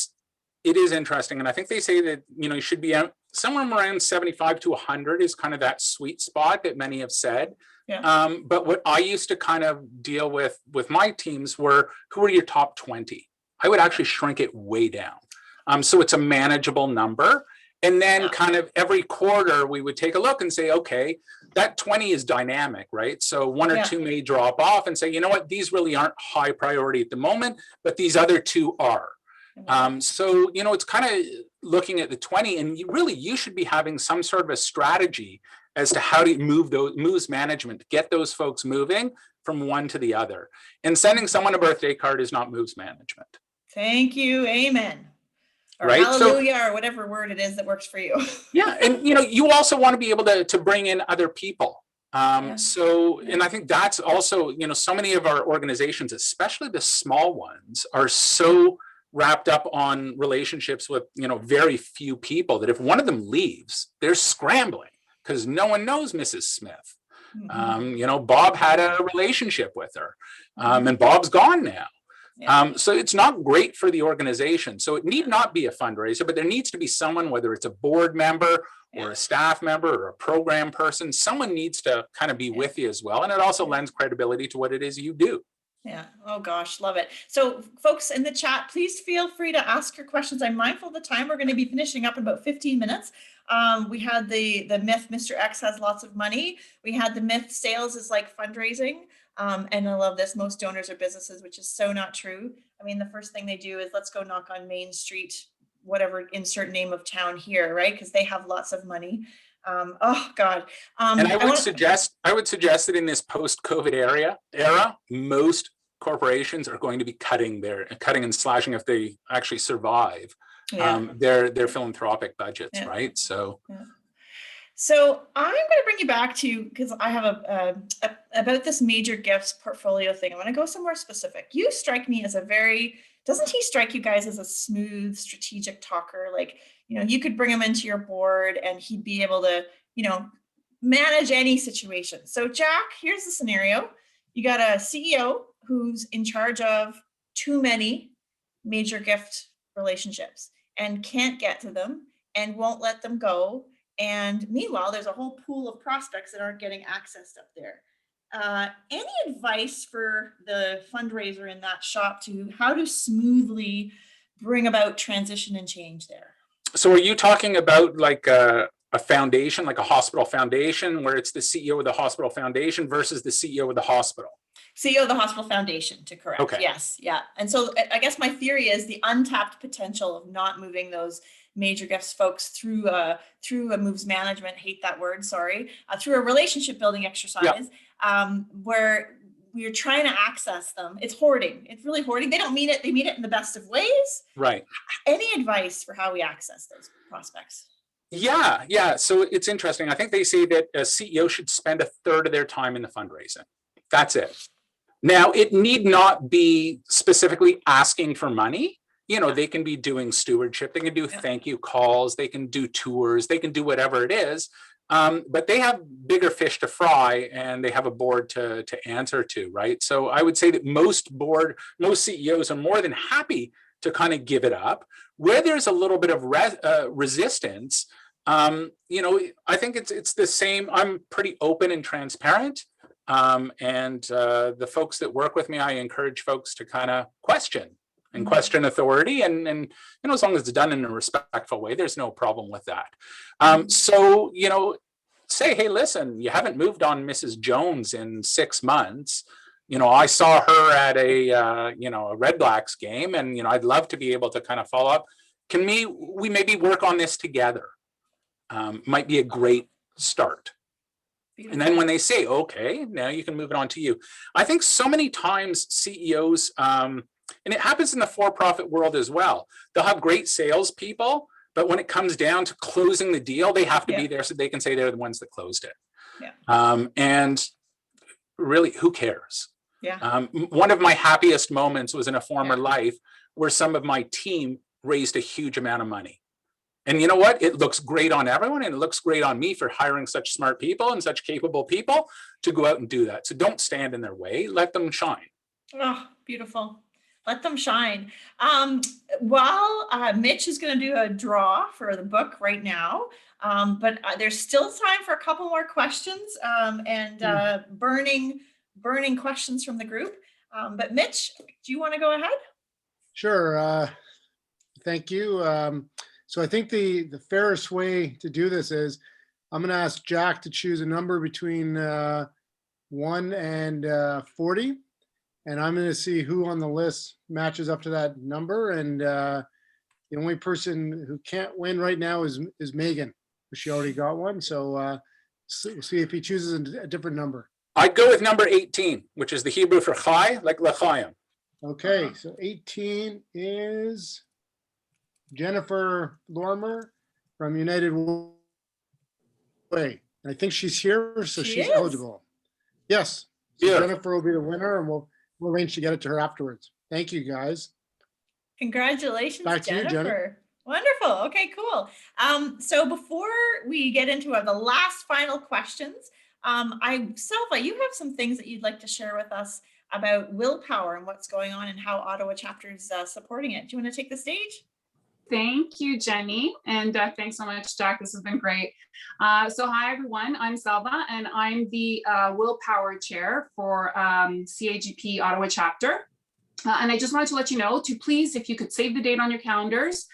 is interesting. And I think they say that, you should be out somewhere around 75 to 100 is kind of that sweet spot that many have said. Yeah. But what I used to kind of deal with my teams were, who are your top 20? I would actually shrink it way down. So it's a manageable number. And then kind of every quarter we would take a look and say, okay, that 20 is dynamic, right? So one or two may drop off and say, you know what, these really aren't high priority at the moment, but these other two are. So, it's kind of looking at the 20, and you should be having some sort of a strategy as to how to moves management, to get those folks moving from one to the other. And sending someone a birthday card is not moves management. Thank you. Amen. Or right? Hallelujah, or whatever word it is that works for you. Yeah. And, you also want to be able to bring in other people. So, and I think that's also, so many of our organizations, especially the small ones, are so wrapped up on relationships with, very few people that if one of them leaves, they're scrambling because no one knows Mrs. Smith. Bob had a relationship with her, and Bob's gone now. So it's not great for the organization. So it need not be a fundraiser, but there needs to be someone, whether it's a board member or a staff member or a program person, someone needs to kind of be with you as well. And it also lends credibility to what it is you do. Yeah. Oh gosh, love it. So folks in the chat, please feel free to ask your questions. I'm mindful of the time. We're going to be finishing up in about 15 minutes. We had the myth, Mr. X has lots of money. We had the myth, sales is like fundraising. And I love this, most donors are businesses, which is so not true. I mean, the first thing they do is let's go knock on Main Street, whatever, insert name of town here, right? Because they have lots of money. Oh God. And I would suggest that in this post-COVID era, most corporations are going to be cutting and slashing, if they actually survive, their philanthropic budgets, right? So. Yeah. So I'm going to bring you back to, because I have about this major gifts portfolio thing. I want to go somewhere specific. You strike me as doesn't he strike you guys as a smooth, strategic talker? Like, you could bring him into your board and he'd be able to, manage any situation. So Jack, here's the scenario. You got a CEO who's in charge of too many major gift relationships and can't get to them and won't let them go. And meanwhile, there's a whole pool of prospects that aren't getting accessed up there. Any advice for the fundraiser in that shop to how to smoothly bring about transition and change there? So are you talking about like a foundation, like a hospital foundation, where it's the CEO of the hospital foundation versus the CEO of the hospital? CEO of the hospital foundation, to correct. Okay. Yes. Yeah. And so I guess my theory is the untapped potential of not moving those major gifts folks through a moves management, hate that word, sorry, through a relationship building exercise, where we're trying to access them. It's hoarding. It's really hoarding. They don't mean it. They mean it in the best of ways. Right. Any advice for how we access those prospects? Yeah. So it's interesting. I think they say that a CEO should spend a third of their time in the fundraising. That's it. Now, it need not be specifically asking for money. You know, they can be doing stewardship. They can do thank you calls. They can do tours. They can do whatever it is. But they have bigger fish to fry, and they have a board to answer to, right? So I would say that most CEOs are more than happy to kind of give it up. Where there's a little bit of resistance, you know, I think it's the same. I'm pretty open and transparent. And the folks that work with me, I encourage folks to kind of question authority, and you know, as long as it's done in a respectful way, there's no problem with that. So, you know, say, hey, listen, you haven't moved on Mrs. Jones in 6 months. You know, I saw her at a you know, a Red Blacks game, and you know, I'd love to be able to kind of follow up. Can we maybe work on this together? Might be a great start. And then when they say, okay, now you can move it on to you. I think so many times CEOs, and it happens in the for-profit world as well, they'll have great salespeople, but when it comes down to closing the deal, they have to be there so they can say they're the ones that closed it. And really, who cares? One of my happiest moments was in a former life where some of my team raised a huge amount of money. And you know what? It looks great on everyone, and it looks great on me for hiring such smart people and such capable people to go out and do that. So don't stand in their way. Let them shine. Oh, beautiful. Let them shine. While Mitch is going to do a draw for the book right now, but there's still time for a couple more questions and burning questions from the group. But Mitch, do you want to go ahead? Sure. Thank you. So I think the fairest way to do this is I'm going to ask Jack to choose a number between 1 and 40. And I'm going to see who on the list matches up to that number. And the only person who can't win right now is Megan. She already got one. So we'll see if he chooses a different number. I'd go with number 18, which is the Hebrew for chai, like l'chaim. Okay, so 18 is Jennifer Lormer from United Way. I think she's here, so she's eligible. Yes, so Jennifer will be the winner, and we'll arrange to get it to her afterwards. Thank you, guys. Congratulations, back to Jennifer. you, Jennifer. Wonderful. Okay, cool. So before we get into the last final questions, Selva, you have some things that you'd like to share with us about willpower and what's going on and how Ottawa chapter is supporting it. Do you want to take the stage? Thank you, Jenny. And thanks so much, Jack. This has been great. So hi, everyone. I'm Selva, and I'm the Willpower Chair for CAGP Ottawa chapter. And I just wanted to let you know to please, if you could save the date on your calendars,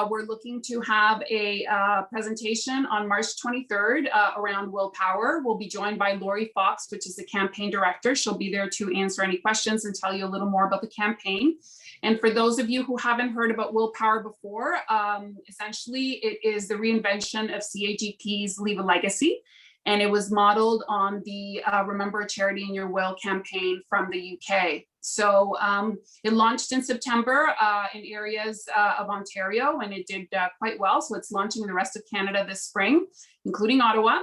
we're looking to have a presentation on March 23rd around willpower. We'll be joined by Lori Fox, which is the campaign director. She'll be there to answer any questions and tell you a little more about the campaign. And for those of you who haven't heard about willpower before, essentially it is the reinvention of CAGP's Leave a Legacy. And it was modeled on the Remember a Charity in Your Will campaign from the UK. So it launched in September in areas of Ontario, and it did quite well. So it's launching in the rest of Canada this spring, including Ottawa.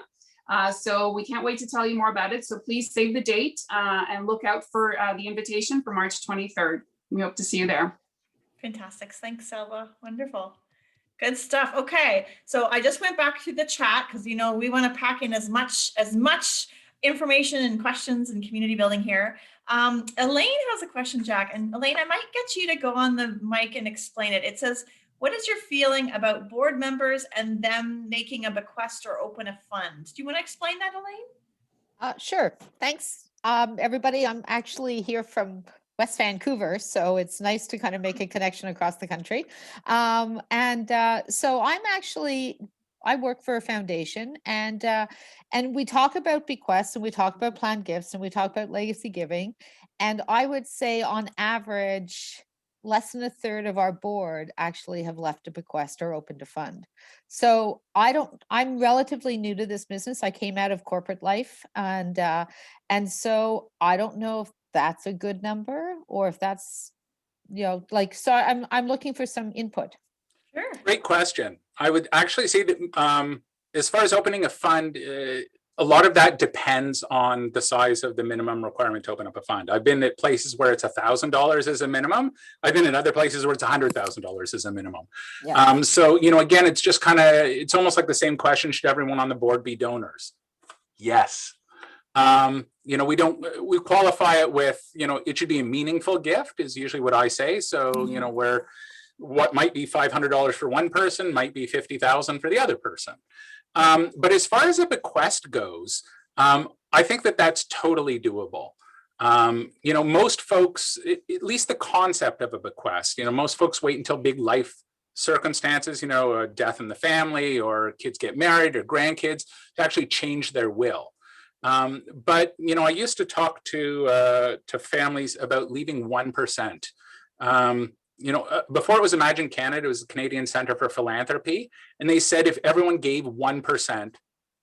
So we can't wait to tell you more about it. So please save the date and look out for the invitation for March 23rd. We hope to see you there. Fantastic. Thanks, Selva. Wonderful. Good stuff. Okay, so I just went back to the chat because, you know, we want to pack in as much information and questions and community building here. Elaine has a question, Jack. And Elaine, I might get you to go on the mic and explain it. It says, what is your feeling about board members and them making a bequest or open a fund? Do you want to explain that, Elaine? Sure. Thanks, everybody. I'm actually here from West Vancouver, so it's nice to kind of make a connection across the country. So I work for a foundation, and we talk about bequests, and we talk about planned gifts, and we talk about legacy giving. And I would say on average, less than a third of our board actually have left a bequest or opened a fund. So I'm relatively new to this business. I came out of corporate life, and so I don't know if that's a good number or if that's, like, so I'm looking for some input. Sure. Great question. I would actually say that as far as opening a fund, a lot of that depends on the size of the minimum requirement to open up a fund. I've been at places where it's $1,000 as a minimum. I've been in other places where it's $100,000 as a minimum. Yeah. So, again, it's just it's almost like the same question. Should everyone on the board be donors? Yes. We qualify it with, it should be a meaningful gift is usually what I say. So, where what might be $500 for one person might be $50,000 for the other person. But as far as a bequest goes, I think that that's totally doable. Most folks, at least the concept of a bequest, most folks wait until big life circumstances, a death in the family or kids get married or grandkids to actually change their will. But I used to talk to families about leaving 1%. Before it was Imagine Canada, it was the Canadian Centre for Philanthropy. And they said if everyone gave 1%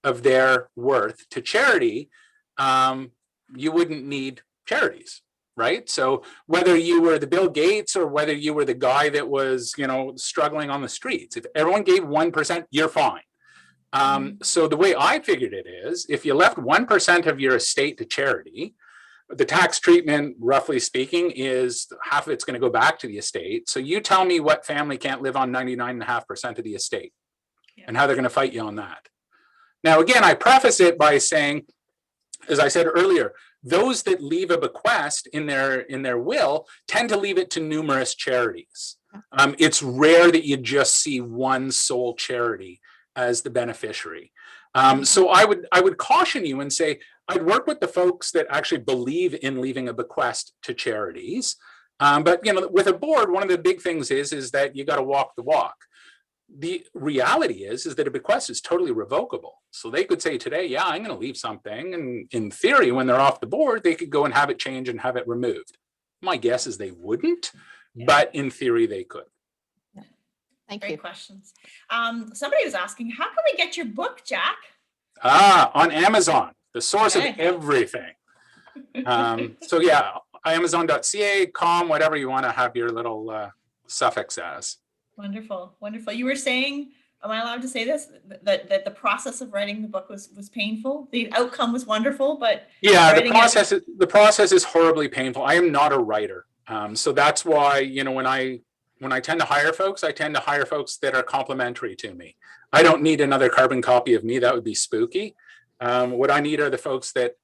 of their worth to charity, you wouldn't need charities, right? So whether you were the Bill Gates or whether you were the guy that was, struggling on the streets, if everyone gave 1%, you're fine. So the way I figured it is, if you left 1% of your estate to charity, the tax treatment, roughly speaking, is half of it's going to go back to the estate. So you tell me what family can't live on 99.5% of the estate and how they're going to fight you on that. Now, again, I preface it by saying, as I said earlier, those that leave a bequest in their will tend to leave it to numerous charities. It's rare that you just see one sole charity as the beneficiary. So I would caution you and say, I'd work with the folks that actually believe in leaving a bequest to charities. But with a board, one of the big things is that you got to walk the walk. The reality is that a bequest is totally revocable. So they could say today, yeah, I'm going to leave something. And in theory, when they're off the board, they could go and have it changed and have it removed. My guess is they wouldn't, but in theory, they could. Thank Great you. questions. Somebody was asking, how can we get your book, Jack? On Amazon, the source of everything. So yeah, amazon.ca, com, whatever you want to have your little suffix as. Wonderful, wonderful. You were saying, am I allowed to say this? That the process of writing the book was painful. The outcome was wonderful, but yeah, the process is horribly painful. I am not a writer, so that's why when I tend to hire folks, I tend to hire folks that are complementary to me. I don't need another carbon copy of me. That would be spooky. What I need are the folks that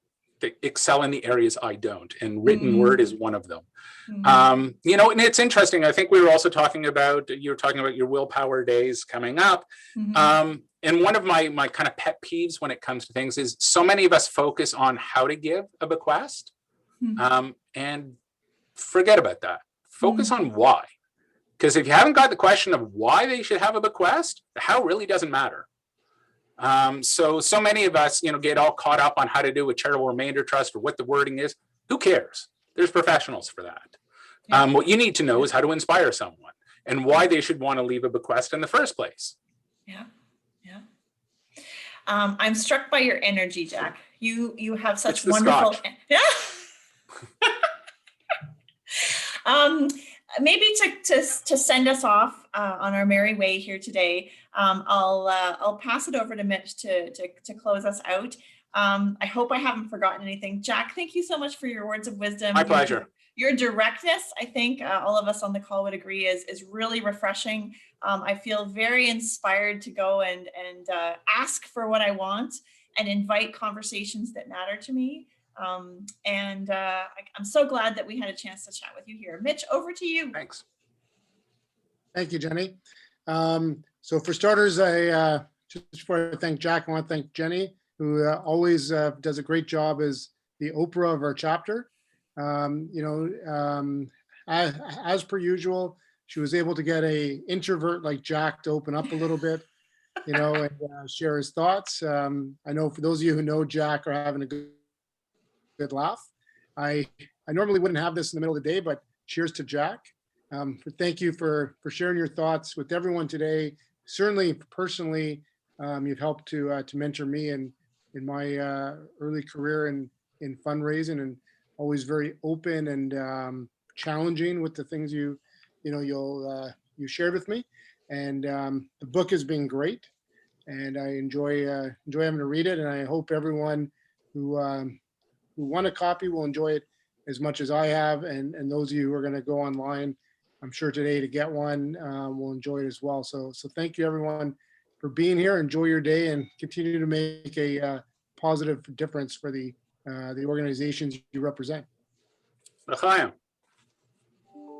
excel in the areas I don't, and written word is one of them. And it's interesting. I think you were talking about your willpower days coming up. And one of my kind of pet peeves when it comes to things is so many of us focus on how to give a bequest, and forget about that. Focus on why. Because if you haven't got the question of why they should have a bequest, the how really doesn't matter. So many of us, get all caught up on how to do a charitable remainder trust or what the wording is. Who cares? There's professionals for that. What you need to know is how to inspire someone and why they should want to leave a bequest in the first place. Yeah. I'm struck by your energy, Jack. You have such wonderful. Yeah. Maybe to send us off on our merry way here today, I'll pass it over to Mitch to close us out. I hope I haven't forgotten anything. Jack, thank you so much for your words of wisdom. My pleasure. Your directness, I think all of us on the call would agree, is really refreshing. I feel very inspired to go and ask for what I want and invite conversations that matter to me. I'm so glad that we had a chance to chat with you here. Mitch, over to you. Thanks. Thank you, Jenny. So for starters, just before I thank Jack, I want to thank Jenny, who always does a great job as the Oprah of our chapter. As per usual, she was able to get an introvert like Jack to open up a little bit, and share his thoughts. I know for those of you who know Jack are having a good laugh. I normally wouldn't have this in the middle of the day, but cheers to Jack. Thank you for sharing your thoughts with everyone today. Certainly, personally, you've helped to mentor me in my early career in fundraising, and always very open and challenging with the things you shared with me. And the book has been great, and I enjoy having to read it. And I hope everyone who want a copy will enjoy it as much as I have, and those of you who are going to go online, I'm sure today to get one, will enjoy it as well. So thank you everyone for being here. Enjoy your day and continue to make a positive difference for the organizations you represent. L'chaim.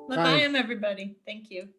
L'chaim, everybody. Thank you.